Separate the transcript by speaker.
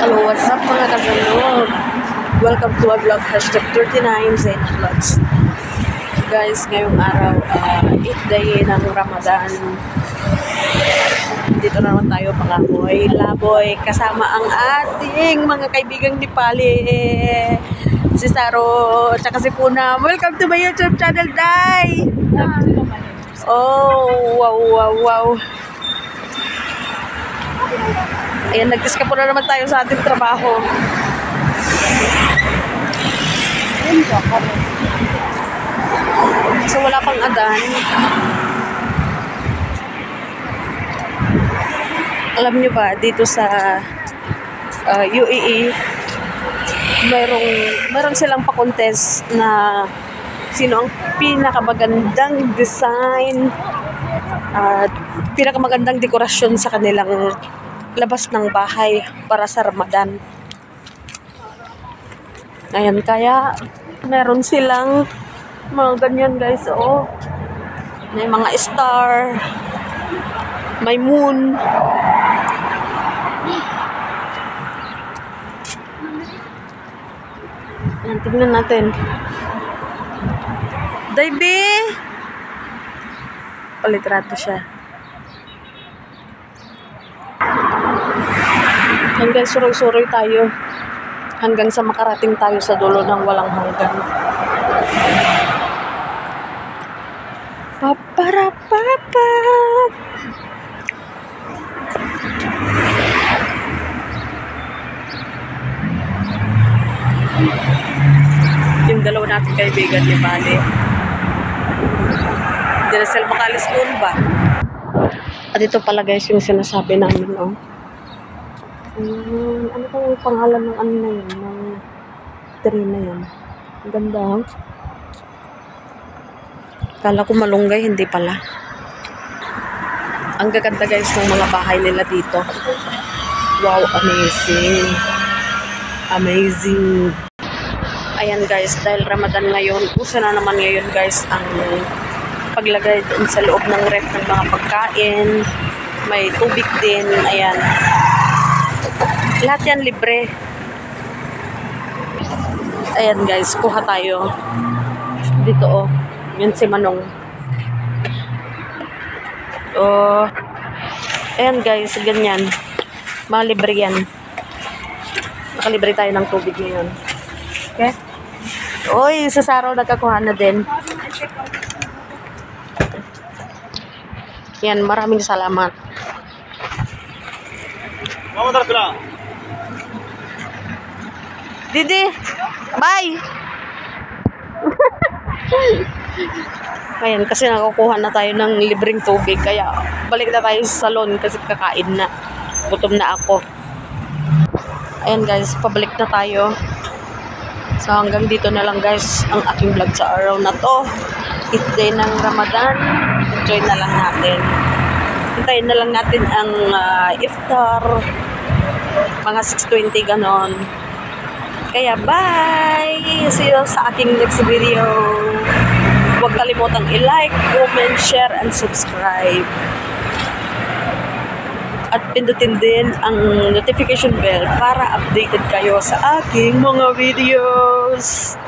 Speaker 1: Hello, what's up mga kasunod? Welcome to a vlog, hashtag 39 Zain Vlogs. Guys, ngayong araw, 8th day ng Ramadan. Dito na naman tayo mga boy, laboy, kasama ang ating mga kaibigang Nepali. Si Saro, tsaka si Puna. Welcome to my YouTube channel, Day! Oh, wow. Ayan, nag-discapo na naman tayo sa ating trabaho. So, wala pang adan. Alam nyo ba, dito sa UAE, mayroong silang pa-contest na sino ang pinakamagandang design at pinakamagandang dekorasyon sa kanilang labas ng bahay para sa Ramadan. Ayan, kaya meron silang mga ganyan guys, oh. May mga star, may moon. Ayan, tignan natin. Daibi! Palitrato siya. Hanggang suroy-suroy tayo. Hanggang sa makarating tayo sa dulo ng walang hanggan. Paparapapa! Yung dalawa natin kaibigan ni Bali. Hindi na sila makalis doon ba? At ito pala guys yung sinasabi namin, oh. Ano kung pangalan ng ano na yun, ng tree na yun? Ang ganda, ha? Kala ko malunggay, hindi pala. Ang gaganda guys ng mga bahay nila dito. Wow, amazing. Amazing. Ayan guys, dahil Ramadan ngayon, uso na naman ngayon guys ang paglagay doon sa loob ng ref ng mga pagkain. May tubig din, ayan. Lahat yan libre. Ayan guys, kuha tayo. Dito oh. Yan si Manong. Oh. Ayan guys, ganyan. Mga libre yan. Nakalibre tayo ng tubig ngayon. Okay? Uy, sa Saro nagkakuha na din. Yan, maraming salamat. Didi, bye! Ayan, kasi nakukuha na tayo ng libreng tubig. Kaya balik na tayo sa salon kasi kakain na. Gutom na ako. Ayan guys, pabalik na tayo. So hanggang dito na lang guys ang aking vlog sa araw na to. 8th day ng Ramadan. Enjoy na lang natin. Hintayin na lang natin ang iftar. Mga 6:20 ganon. Kaya bye! See you sa aking next video. Huwag kalimutang i-like, comment, share, and subscribe. At pindutin din ang notification bell para updated kayo sa aking mga videos.